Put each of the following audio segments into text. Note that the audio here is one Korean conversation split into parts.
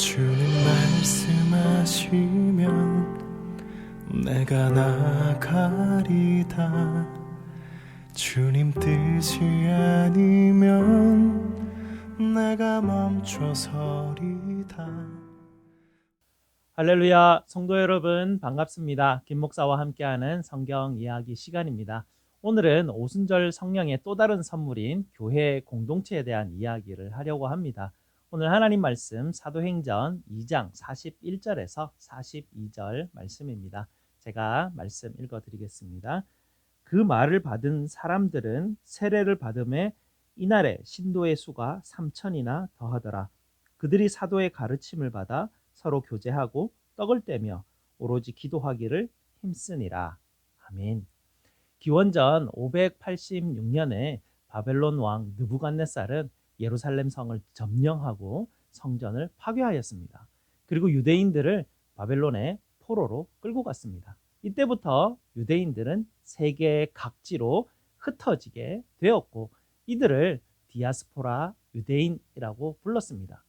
주님 말씀하시면 내가 나가리다. 주님 뜻이 아니면 내가 멈춰서리다. 할렐루야, 성도 여러분 반갑습니다. 김 목사와 함께하는 성경 이야기 시간입니다. 오늘은 오순절 성령의 또 다른 선물인 교회 공동체에 대한 이야기를 하려고 합니다. 오늘 하나님 말씀 사도행전 2장 41절에서 42절 말씀입니다. 제가 말씀 읽어드리겠습니다. 그 말을 받은 사람들은 세례를 받음에 이날에 신도의 수가 3천이나 더하더라. 그들이 사도의 가르침을 받아 서로 교제하고 떡을 떼며 오로지 기도하기를 힘쓰니라. 아멘. 기원전 586년에 바벨론 왕 느부갓네살은 예루살렘 성을 점령하고 성전을 파괴하였습니다. 그리고 유대인들을 바벨론의 포로로 끌고 갔습니다. 이때부터 유대인들은 세계 각지로 흩어지게 되었고 이들을 디아스포라 유대인이라고 불렀습니다.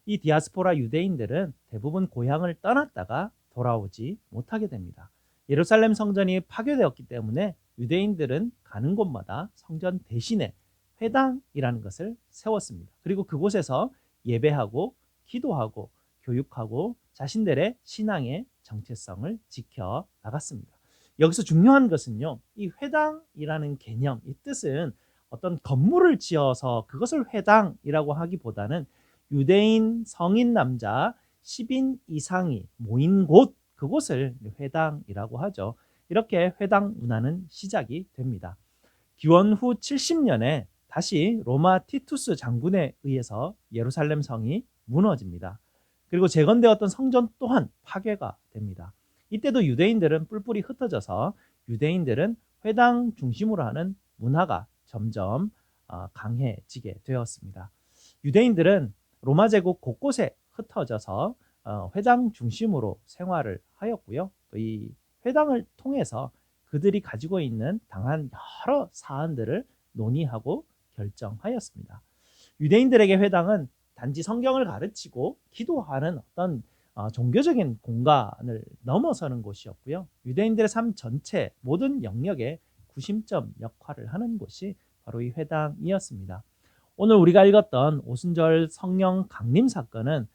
이 디아스포라 유대인들은 대부분 고향을 떠났다가 돌아오지 못하게 됩니다. 예루살렘 성전이 파괴되었기 때문에 유대인들은 가는 곳마다 성전 대신에 회당이라는 것을 세웠습니다. 그리고 그곳에서 예배하고 기도하고 교육하고 자신들의 신앙의 정체성을 지켜 나갔습니다. 여기서 중요한 것은요, 이 회당이라는 개념, 이 뜻은 어떤 건물을 지어서 그것을 회당이라고 하기보다는 유대인 성인 남자 10인 이상이 모인 곳, 그곳을 회당이라고 하죠. 이렇게 회당 문화는 시작이 됩니다. 기원 후 70년에 다시 로마 티투스 장군에 의해서 예루살렘 성이 무너집니다. 그리고 재건되었던 성전 또한 파괴가 됩니다. 이때도 유대인들은 뿔뿔이 흩어져서 유대인들은 회당 중심으로 하는 문화가 점점 강해지게 되었습니다. 유대인들은 로마 제국 곳곳에 흩어져서 회당 중심으로 생활을 하였고요. 또 이 회당을 통해서 그들이 가지고 있는 당한 여러 사안들을 논의하고 결정하였습니다. 유대인들에게 회당은 단지 성경을 가르치고 기도하는 어떤 종교적인 공간을 넘어서는 곳이었고요. 유대인들의 삶 전체 모든 영역에 구심점 역할을 하는 곳이 바로 이 회당이었습니다. 오늘 우리가 읽었던 오순절 성령 강림 사건은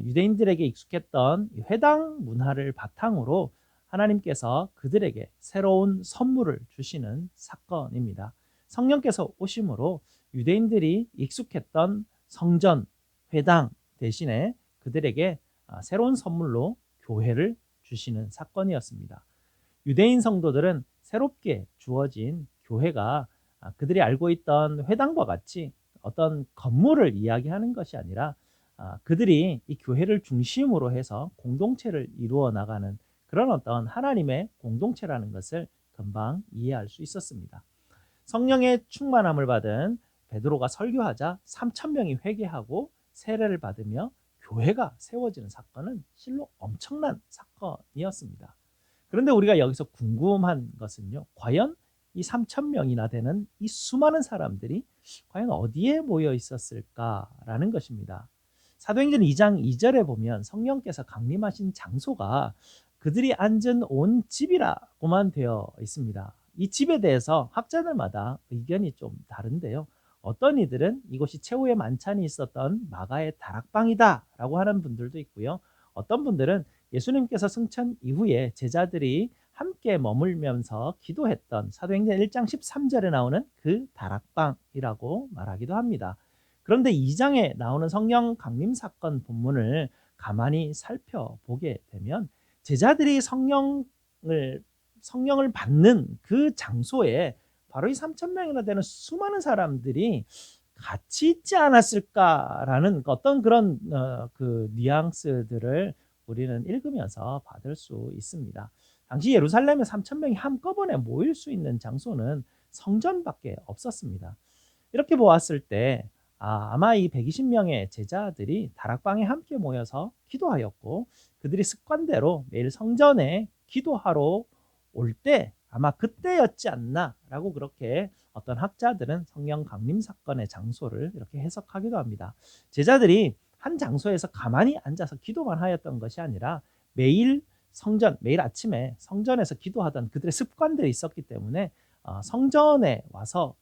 유대인들에게 익숙했던 회당 문화를 바탕으로 하나님께서 그들에게 새로운 선물을 주시는 사건입니다. 성령께서 오심으로 유대인들이 익숙했던 성전, 회당 대신에 그들에게 새로운 선물로 교회를 주시는 사건이었습니다. 유대인 성도들은 새롭게 주어진 교회가 그들이 알고 있던 회당과 같이 어떤 건물을 이야기하는 것이 아니라 그들이 이 교회를 중심으로 해서 공동체를 이루어 나가는 그런 어떤 하나님의 공동체라는 것을 금방 이해할 수 있었습니다. 성령의 충만함을 받은 베드로가 설교하자 3,000명이 회개하고 세례를 받으며 교회가 세워지는 사건은 실로 엄청난 사건이었습니다. 그런데 우리가 여기서 궁금한 것은요, 과연 이 3,000명이나 되는 이 수많은 사람들이 과연 어디에 모여 있었을까라는 것입니다. 사도행전 2장 2절에 보면 성령께서 강림하신 장소가 그들이 앉은 온 집이라고만 되어 있습니다. 이 집에 대해서 학자들마다 의견이 좀 다른데요. 어떤 이들은 이곳이 최후의 만찬이 있었던 마가의 다락방이다 라고 하는 분들도 있고요. 어떤 분들은 예수님께서 승천 이후에 제자들이 함께 머물면서 기도했던 사도행전 1장 13절에 나오는 그 다락방이라고 말하기도 합니다. 그런데 2장에 나오는 성령 강림 사건 본문을 가만히 살펴보게 되면 제자들이 성령을 받는 그 장소에 바로 이 3,000명이나 되는 수많은 사람들이 같이 있지 않았을까라는 어떤 그런 그 뉘앙스들을 우리는 읽으면서 받을 수 있습니다. 당시 예루살렘에 3,000명이 한꺼번에 모일 수 있는 장소는 성전밖에 없었습니다. 이렇게 보았을 때 아마 이 120명의 제자들이 다락방에 함께 모여서 기도하였고 그들이 습관대로 매일 성전에 기도하러 올 때 아마 그때였지 않나라고 그렇게 어떤 학자들은 성령 강림 사건의 장소를 이렇게 해석하기도 합니다. 제자들이 한 장소에서 가만히 앉아서 기도만 하였던 것이 아니라 매일 성전, 매일 아침에 성전에서 기도하던 그들의 습관들이 있었기 때문에 성전에 와서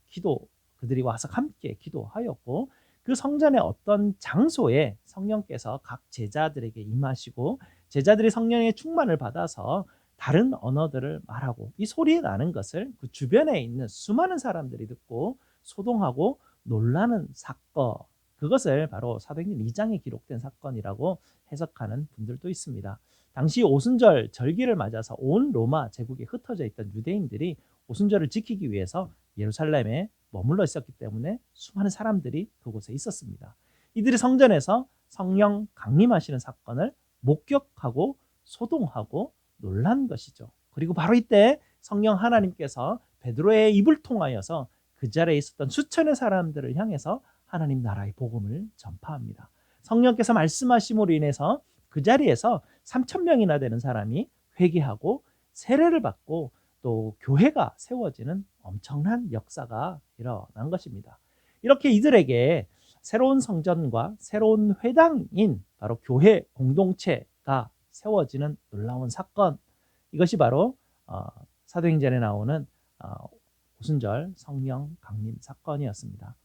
그들이 와서 함께 기도하였고, 그 성전의 어떤 장소에 성령께서 각 제자들에게 임하시고 제자들이 성령의 충만을 받아서 다른 언어들을 말하고 이 소리 나는 것을 그 주변에 있는 수많은 사람들이 듣고 소동하고 놀라는 사건, 그것을 바로 사도행전 2장에 기록된 사건이라고 해석하는 분들도 있습니다. 당시 오순절 절기를 맞아서 온 로마 제국에 흩어져 있던 유대인들이 오순절을 지키기 위해서 예루살렘에 머물러 있었기 때문에 수많은 사람들이 그곳에 있었습니다. 이들이 성전에서 성령 강림하시는 사건을 목격하고 소동하고 놀란 것이죠. 그리고 바로 이때 성령 하나님께서 베드로의 입을 통하여서 그 자리에 있었던 수천의 사람들을 향해서 하나님 나라의 복음을 전파합니다. 성령께서 말씀하심으로 인해서 그 자리에서 3,000명이나 되는 사람이 회개하고 세례를 받고 또 교회가 세워지는 엄청난 역사가 일어난 것입니다. 이렇게 이들에게 새로운 성전과 새로운 회당인 바로 교회 공동체가 세워지는 놀라운 사건, 이것이 바로 사도행전에 나오는 오순절 성령 강림 사건이었습니다.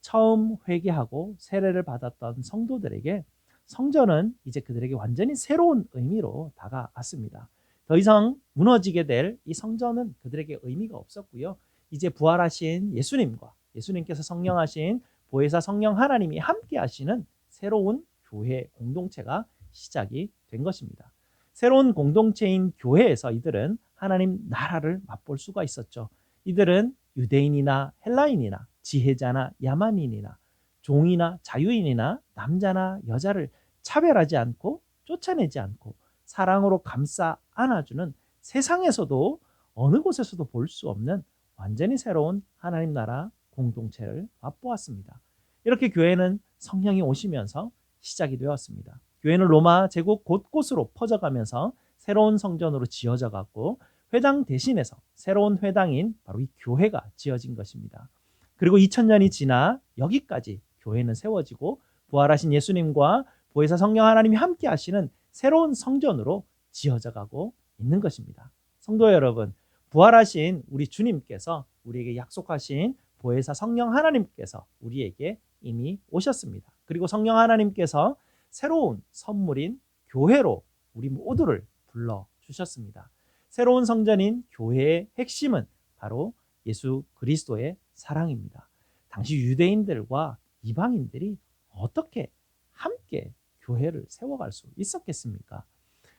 처음 회개하고 세례를 받았던 성도들에게 성전은 이제 그들에게 완전히 새로운 의미로 다가왔습니다. 더 이상 무너지게 될 이 성전은 그들에게 의미가 없었고요. 이제 부활하신 예수님께서 성령하신 보혜사 성령 하나님이 함께 하시는 새로운 교회 공동체가 시작이 된 것입니다. 새로운 공동체인 교회에서 이들은 하나님 나라를 맛볼 수가 있었죠. 이들은 유대인이나 헬라인이나 지혜자나 야만인이나 종이나 자유인이나 남자나 여자를 차별하지 않고 쫓아내지 않고 사랑으로 감싸 안아주는 세상에서도 어느 곳에서도 볼 수 없는 완전히 새로운 하나님 나라 공동체를 맛보았습니다. 이렇게 교회는 성령이 오시면서 시작이 되었습니다. 교회는 로마 제국 곳곳으로 퍼져가면서 새로운 성전으로 지어져 갔고 회당 대신해서 새로운 회당인 바로 이 교회가 지어진 것입니다. 그리고 2000년이 지나 여기까지 교회는 세워지고 부활하신 예수님과 보혜사 성령 하나님이 함께 하시는 새로운 성전으로 지어져 가고 있는 것입니다. 성도 여러분, 부활하신 우리 주님께서 우리에게 약속하신 보혜사 성령 하나님께서 우리에게 이미 오셨습니다. 그리고 성령 하나님께서 새로운 선물인 교회로 우리 모두를 불러주셨습니다. 새로운 성전인 교회의 핵심은 바로 예수 그리스도의 사랑입니다. 당시 유대인들과 이방인들이 어떻게 함께 교회를 세워갈 수 있었겠습니까?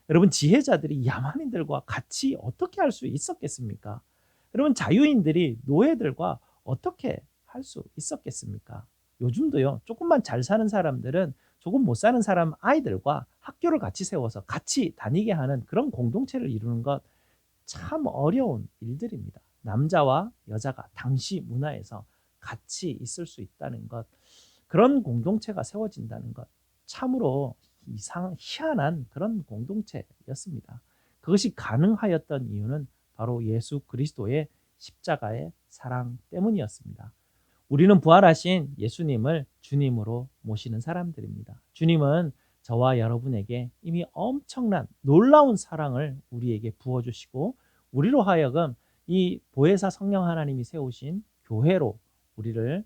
여러분, 지혜자들이 야만인들과 같이 어떻게 할 수 있었겠습니까? 여러분, 자유인들이 노예들과 어떻게 할 수 있었겠습니까? 요즘도요, 조금만 잘 사는 사람들은 조금 못 사는 사람 아이들과 학교를 같이 세워서 같이 다니게 하는 그런 공동체를 이루는 것 참 어려운 일들입니다. 남자와 여자가 당시 문화에서 같이 있을 수 있다는 것, 그런 공동체가 세워진다는 것, 참으로 희한한 그런 공동체였습니다. 그것이 가능하였던 이유는 바로 예수 그리스도의 십자가의 사랑 때문이었습니다. 우리는 부활하신 예수님을 주님으로 모시는 사람들입니다. 주님은 저와 여러분에게 이미 엄청난 놀라운 사랑을 우리에게 부어주시고 우리로 하여금 이 보혜사 성령 하나님이 세우신 교회로 우리를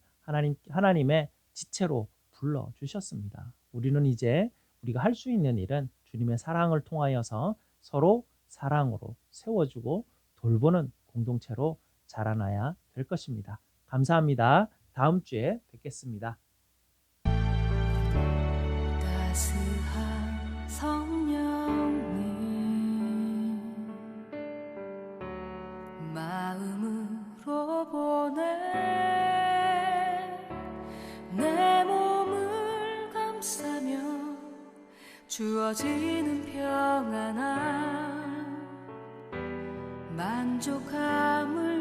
하나님의 지체로 불러주셨습니다. 우리는 이제 우리가 할 수 있는 일은 주님의 사랑을 통하여서 서로 사랑으로 세워주고 돌보는 공동체로 자라나야 될 것입니다. 감사합니다. 다음 주에 뵙겠습니다. 따스한 성령님 마음으로 보내 내 몸을 감싸며 주어지는 평안함 만족함을